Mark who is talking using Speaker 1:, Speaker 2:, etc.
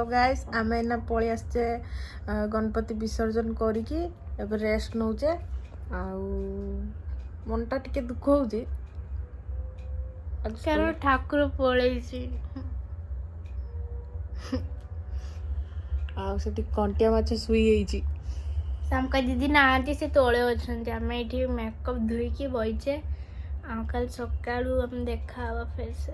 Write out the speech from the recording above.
Speaker 1: Guys आम एना पलि आसचे गणपति विसर्जन करिकी अब रेस्ट नौचे मनटा टिके दुख होउची
Speaker 2: कारण ठाकुर पलैसी
Speaker 1: से कंटिया माछ शुई
Speaker 2: सामका दीदी नाती से तोले अच्छे आम ये मेकअप धोईकी बहीचे कल सका देखा फिर से।